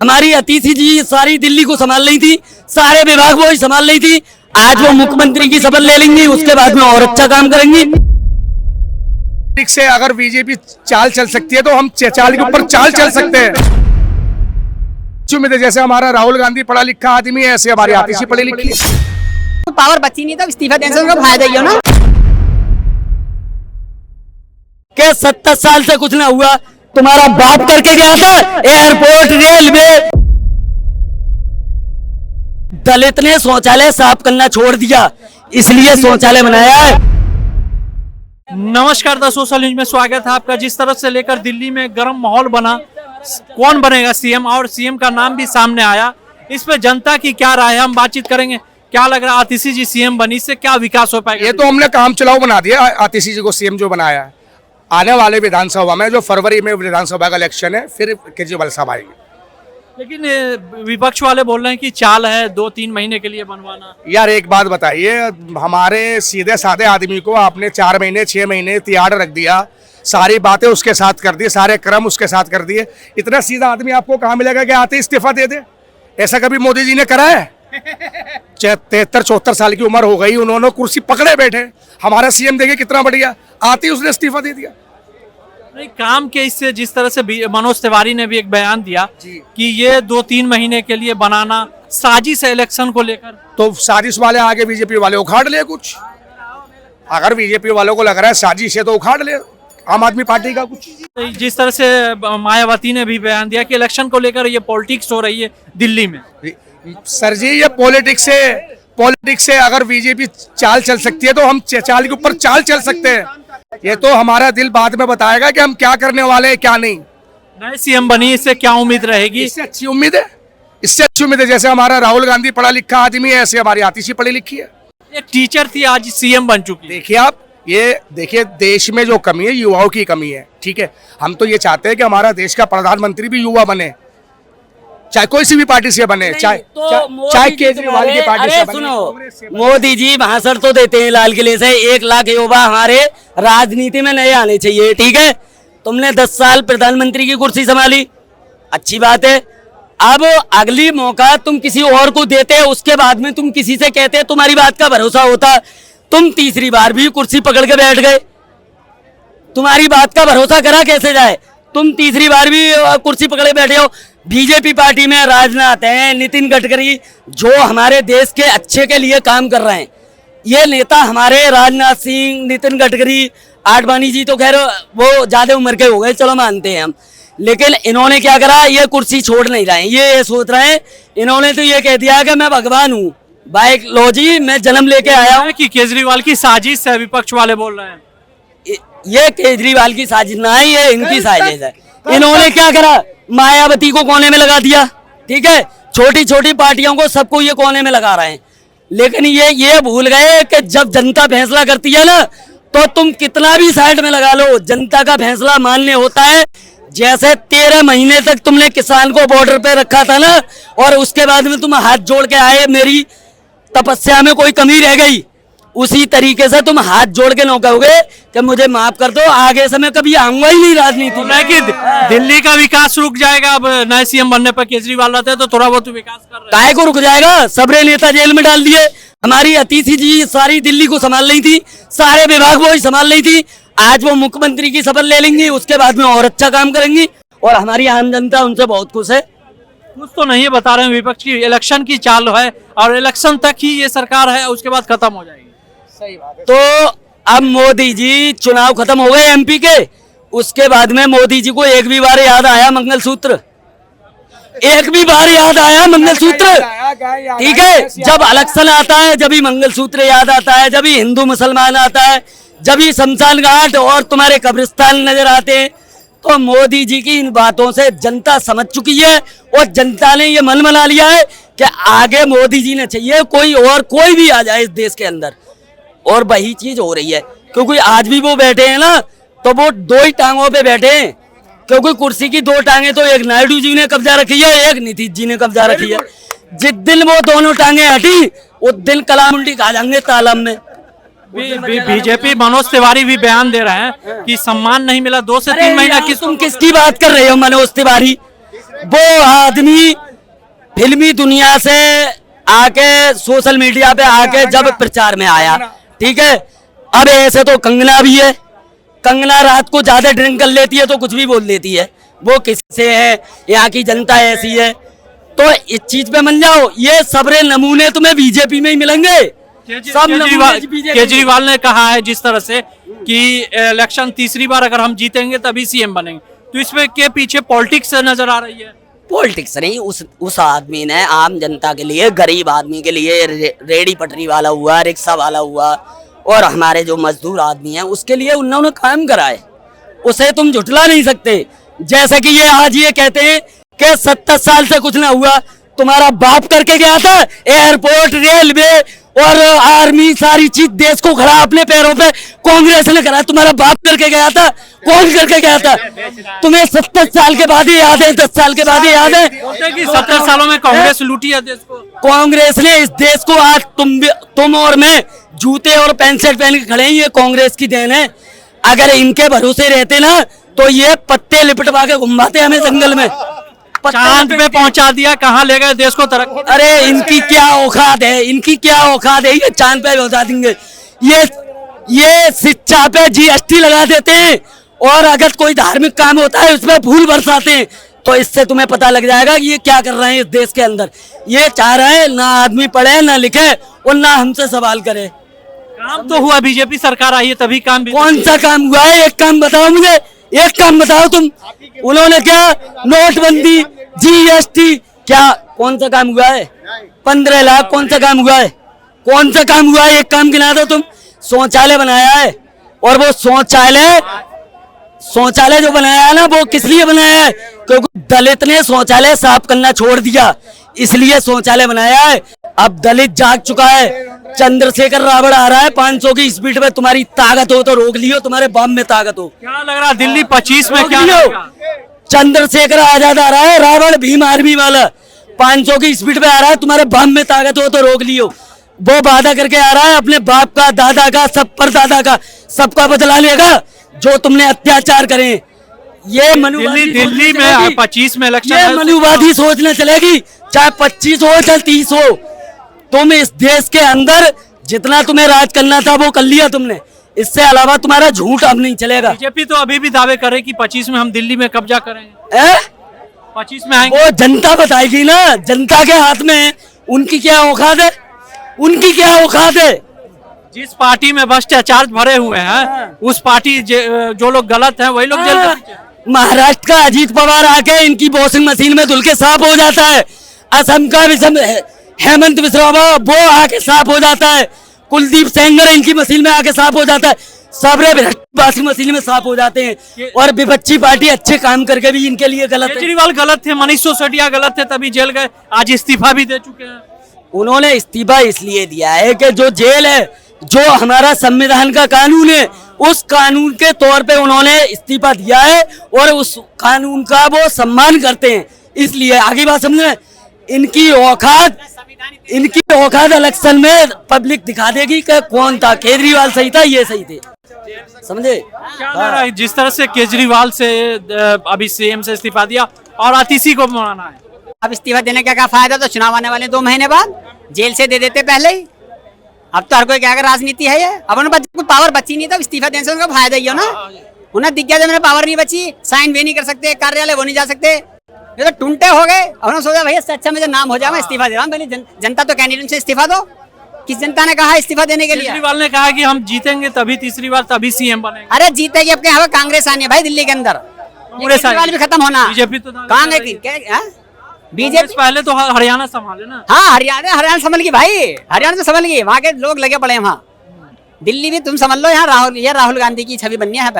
हमारी अतिथि जी सारी दिल्ली को संभाल रही थी, सारे विभाग वो ही संभाल रही थी। आज वो मुख्यमंत्री की शपथ ले लेंगी, उसके बाद में और अच्छा काम करेंगी। से अगर बीजेपी चाल चल सकती है तो हम चाल के ऊपर चाल चल सकते हैं। उम्मीद है जैसे हमारा राहुल गांधी पढ़ा लिखा आदमी है, ऐसे हमारी आतिशी पढ़ी लिखी है। पावर बची नहीं तो इस्तीफा देने से उनको फायदा ही हो ना। क्या 70 साल से कुछ ना हुआ? तुम्हारा बाप करके गया था एयरपोर्ट, रेलवे। दलित ने शौचालय साफ करना छोड़ दिया, इसलिए शौचालय बनाया है। नमस्कार द सोशल न्यूज में स्वागत है आपका। जिस तरह से लेकर दिल्ली में गर्म माहौल बना, कौन बनेगा सीएम और सीएम का नाम भी सामने आया, इस पे जनता की क्या राय है हम बातचीत करेंगे। क्या लग रहा है आतिशी जी सीएम बनी से क्या विकास हो पाएगा? ये तो हमने काम चलाओ बना दिया आतिशी जी को सीएम जो बनाया है। आने वाले विधानसभा में जो फरवरी में विधानसभा का इलेक्शन है, फिर केजरीवाल साहब आएंगे। लेकिन विपक्ष वाले बोल रहे हैं कि चाल है 2-3 महीने के लिए बनवाना। यार एक बात बताइए, हमारे सीधे साधे आदमी को आपने 4 महीने 6 महीने तिहाड़ रख दिया, सारी बातें उसके साथ कर दी, सारे क्रम उसके साथ कर दिए। इतना सीधा आदमी आपको कहाँ मिलेगा कि आते इस्तीफा दे दे? ऐसा कभी मोदी जी ने करा है? 73-74 साल की उम्र हो गई, उन्होंने कुर्सी पकड़े बैठे। हमारा सीएम देखिए कितना बढ़िया, आते ही उसने इस्तीफा दे दिया। नहीं, काम के इससे जिस तरह से मनोज तिवारी ने भी एक बयान दिया कि ये 2-3 महीने के लिए बनाना साजिश है इलेक्शन को लेकर। तो साजिश वाले आगे बीजेपी वाले उखाड़ ले कुछ। अगर बीजेपी वालों को लग रहा है साजिश है तो उखाड़ ले आम आदमी पार्टी का कुछ। जिस तरह से मायावती ने भी बयान दिया कि इलेक्शन को लेकर ये पॉलिटिक्स हो रही है दिल्ली में। सर जी, ये पॉलिटिक्स से अगर बीजेपी चाल चल सकती है तो हम चाल के ऊपर चाल चल सकते हैं। ये तो हमारा दिल बाद में बताएगा कि हम क्या करने वाले हैं क्या नहीं। नए सीएम बनी, इससे क्या उम्मीद रहेगी? इससे अच्छी उम्मीद है, इससे अच्छी उम्मीद है जैसे हमारा राहुल गांधी पढ़ा लिखा आदमी है, ऐसे हमारी आतिशी पढ़ी लिखी है। एक टीचर थी, आज सीएम बन चुकी है। देखिए आप, ये देखिए देश में जो कमी है युवाओं की कमी है। ठीक है, हम तो ये चाहते हैं कि हमारा देश का प्रधानमंत्री भी युवा बने, चाहे कोई सी भी पार्टी से बने, चाहे केजरीवाल की पार्टी से बने। सुनो, मोदी जी भाषण तो देते हैं लाल किले से, 1 लाख युवा हमारे राजनीति में नए आने चाहिए। ठीक है, तुमने 10 साल प्रधानमंत्री की कुर्सी संभाली, अच्छी बात है। अब अगली मौका तुम किसी और को देते, उसके बाद में तुम किसी से कहते तुम्हारी बात का भरोसा होता, तुम तीसरी बार भी कुर्सी पकड़ के बैठ गए। तुम्हारी बात का भरोसा करा कैसे जाए? तुम तीसरी बार भी कुर्सी पकड़े बैठे हो। बीजेपी पार्टी में राजनाथ हैं, नितिन गडकरी, जो हमारे देश के अच्छे के लिए काम कर रहे हैं। ये नेता हमारे राजनाथ सिंह, नितिन गडकरी, आडवाणी जी तो खैर वो ज्यादा उम्र के हो गए, चलो मानते हैं हम। लेकिन इन्होंने क्या करा, ये कुर्सी छोड़ नहीं रहे हैं। ये सोच रहे हैं, इन्होंने तो ये कह दिया कि मैं भगवान हूँ, बायोलॉजी मैं जन्म लेके आया हूँ। कि केजरीवाल की साजिश है, विपक्ष वाले बोल रहे हैं। ये केजरीवाल की साजिश ना है, ये इनकी साजिश है। इन्होंने क्या करा, मायावती को कोने में लगा दिया। ठीक है, छोटी छोटी पार्टियों को सबको ये कोने में लगा रहे हैं। लेकिन ये भूल गए कि जब जनता फैसला करती है ना, तो तुम कितना भी साइड में लगा लो, जनता का फैसला मान्य होता है। जैसे 13 महीने तक तुमने किसान को बॉर्डर पे रखा था ना, और उसके बाद में तुम हाथ जोड़ के आए, मेरी तपस्या में कोई कमी रह गई, उसी तरीके से तुम हाथ जोड़ के न कहोगे कि मुझे माफ कर दो, आगे से मैं कभी आऊंगा ही नहीं राजनीति में। लेकिन दिल्ली का विकास रुक जाएगा अब नए सीएम बनने पर। केजरीवाल रहते हैं तो थोड़ा बहुत विकास कर रहे हैं। काहे को रुक जाएगा? सबरे नेता जेल में डाल दिए। हमारी अतिथि जी सारी दिल्ली को संभाल रही थी, सारे विभाग वो ही संभाल रही थी। आज वो मुख्यमंत्री की शपथ ले लेंगी, उसके बाद में और अच्छा काम करेंगी, और हमारी आम जनता उनसे बहुत खुश है। कुछ तो नहीं बता रहे हैं विपक्ष की, इलेक्शन की चाल है और इलेक्शन तक ही ये सरकार है, उसके बाद खत्म हो जाएगी। सही बात है। तो अब मोदी जी, चुनाव खत्म हो गए एमपी के, उसके बाद में मोदी जी को एक भी बार याद आया मंगलसूत्र? एक भी बार याद आया मंगलसूत्र? ठीक है, जब इलेक्शन आता है जब ही मंगलसूत्र याद आता है, जब ही हिंदू मुसलमान आता है, जब ही शमशान घाट और तुम्हारे कब्रिस्तान नजर आते हैं। तो मोदी जी की इन बातों से जनता समझ चुकी है, और जनता ने ये मन बना लिया है कि आगे मोदी जी ने चाहिए, कोई और कोई भी आ जाए इस देश के अंदर। और वही चीज हो रही है, क्योंकि आज भी वो बैठे हैं ना, तो वो 2 ही टांगों पे बैठे हैं। क्योंकि कुर्सी की 2 टांगे तो एक नायडू जी ने कब्जा रखी है, एक नीतीश जी ने कब्जा रखी है। जिस दिन वो दोनों टांगे हटी, उस दिन कलाम उल्टी खा जाएंगे तालाब में। बीजेपी मनोज तिवारी भी बयान दे रहे हैं कि सम्मान नहीं मिला 2 से 3 महीना। तुम किसकी बात कर रहे हो? मनोज तिवारी वो आदमी फिल्मी दुनिया से आके सोशल मीडिया पे आके जब प्रचार में आया, ठीक है। अब ऐसे तो कंगना भी है, कंगना रात को ज्यादा ड्रिंक कर लेती है तो कुछ भी बोल देती है, वो किससे है, यहाँ की जनता ऐसी है। तो इस चीज पे मान जाओ, ये सबरे नमूने तुम्हें बीजेपी में ही मिलेंगे। सब नमूने BJP केजरीवाल ने कहा है जिस तरह से कि इलेक्शन तीसरी बार अगर हम जीतेंगे तभी सीएम बनेंगे, तो इसमें के पीछे पॉलिटिक्स नजर आ रही है। पॉलिटिक्स नहीं, उस आदमी ने आम जनता के लिए, गरीब आदमी के लिए, रेडी पटरी वाला हुआ, रिक्शा वाला हुआ, और हमारे जो मजदूर आदमी हैं उसके लिए उन्होंने काम करा है, उसे तुम झुठला नहीं सकते। जैसे कि ये आज ये कहते हैं कि 70 साल से कुछ ना हुआ, तुम्हारा बाप करके गया था एयरपोर्ट, रेलवे और आर्मी, सारी चीज देश को खड़ा अपने पैरों पे कांग्रेस ने करा। तुम्हारा बाप करके गया था, कौन करके गया था? तुम्हें 70 साल के बाद ही याद है, 10 साल के बाद ही याद है कि 70 सालों में कांग्रेस लूटी है देश को। कांग्रेस ने इस देश को, आज तुम और मैं जूते और पैंट शर्ट पहन के खड़े हैं, ये कांग्रेस की देन है। अगर इनके भरोसे रहते ना तो ये पत्ते लिपटवा के घुमाते हमें जंगल में, चांद पे पहुंचा दिया, कहाँ ले गए देश को तरक्की। अरे इनकी क्या औकात है, इनकी क्या औकात है, ये चांद पे पहुंचा देंगे। ये शिक्षा पे जीएसटी लगा देते हैं, और अगर कोई धार्मिक काम होता है उसमें फूल बरसाते हैं। तो इससे तुम्हें पता लग जाएगा कि ये क्या कर रहे हैं इस देश के अंदर। ये चाह रहे हैं ना आदमी पढ़े ना लिखे और ना हमसे सवाल करे। काम तो हुआ, बीजेपी सरकार आई है तभी काम भी। कौन सा काम हुआ है? एक काम बताओ मुझे, एक काम बताओ तुम। उन्होंने क्या, नोटबंदी, जीएसटी, क्या कौन सा काम हुआ है? 15 लाख कौन सा काम हुआ है? कौन सा काम हुआ है? एक काम गिना दो तुम। शौचालय बनाया है, और वो शौचालय जो बनाया है ना, वो किस लिए बनाया है? क्योंकि दलित ने शौचालय साफ करना छोड़ दिया, इसलिए शौचालय बनाया है। अब दलित जाग चुका है। चंद्रशेखर रावण आ रहा है 500 की स्पीड में, तुम्हारी ताकत हो तो रोक लियो, तुम्हारे बम में ताकत हो। क्या लग रहा है दिल्ली 25 में रोक क्या लियो। होगा? चंद्रशेखर आजाद आ रहा है, रावण भीम आर्मी वाला 500 की स्पीड पे आ रहा है, तुम्हारे बम में ताकत हो तो रोक लियो। वो वादा करके आ रहा है अपने बाप का, दादा का, सब परदादा का, सबका बदला लेगा जो तुमने अत्याचार करे। ये दिल्ली में 25 में इलेक्शन, ये मनुवादी सोच न चलेगी, चाहे 25 हो चाहे 30 हो। तुम इस देश के अंदर जितना तुम्हें राज करना था वो कर लिया तुमने, इससे अलावा तुम्हारा झूठ अब नहीं चलेगा। बीजेपी तो अभी भी दावे करे कि 25 में हम दिल्ली में कब्जा करेंगे। 25 में आएंगे, वो जनता बताएगी ना, जनता के हाथ में। उनकी क्या औकात है, उनकी क्या औकात है? जिस पार्टी में भ्रष्टाचार भरे हुए हैं, उस पार्टी जो लोग गलत हैं वही लोग जेल के पीछे। महाराष्ट्र का अजीत पवार आके इनकी वॉशिंग मशीन में धुल के साफ हो जाता है। असम का हेमंत बिस्वा वो आके साफ हो जाता है। कुलदीप सेंगर इनकी मशीन में आके साफ हो जाता है। सबरे वॉशिंग मशीन में साफ हो जाते हैं, और विपक्षी पार्टी अच्छे काम करके भी इनके लिए गलत है। केजरीवाल गलत थे, मनीष सिसोदिया गलत थे, तभी जेल गए, आज इस्तीफा भी दे चुके हैं। उन्होंने इस्तीफा इसलिए दिया है कि जो जेल है, जो हमारा संविधान का कानून है, उस कानून के तौर पे उन्होंने इस्तीफा दिया है, और उस कानून का वो सम्मान करते हैं, इसलिए। आगे बात समझे, इनकी औकात इलेक्शन में पब्लिक दिखा देगी कि कौन था, केजरीवाल सही था, ये सही थे, समझे? क्या लग रहा है जिस तरह से केजरीवाल से अभी सीएम से इस्तीफा दिया और आतिशी को बनाना है, अब इस्तीफा देने का क्या फायदा? तो चुनाव आने वाले 2 महीने बाद, जेल से दे देते पहले ही। अब तो हर कोई क्या राजनीति है ये। अब उन्हें कुछ पावर बची नहीं, तो इस्तीफा देने से उनका फायदा ही हो ना। उन्हें दिख गया जब मेरे पावर नहीं बची, साइन भी नहीं कर सकते, कार्यालय वो नहीं जा सकते, ये तो टूंटे हो गए। उन्होंने सोचा भैया इससे अच्छा मुझे नाम हो जाए, मैं इस्तीफा दे रहा हूँ। पहले जनता तो कैंडिडेट से इस्तीफा दो। किस जनता ने कहा इस्तीफा देने के लिए? केजरीवाल ने कहा कि हम जीतेंगे तभी तीसरी बार, तभी सीएम बनेंगे। अरे जीतेगी, अपने यहाँ कांग्रेस आनी है भाई दिल्ली के अंदर, केजरीवाल भी खत्म होना। बीजेपी तो बीजेपी पहले तो हरियाणा संभाले ना। हाँ, हरियाणा संभल गई भाई, हरियाणा तो संभल गई, वहाँ के लोग लगे पड़े हैं। वहाँ दिल्ली भी तुम समझ लो, यहाँ राहुल गांधी की छवि बननी है।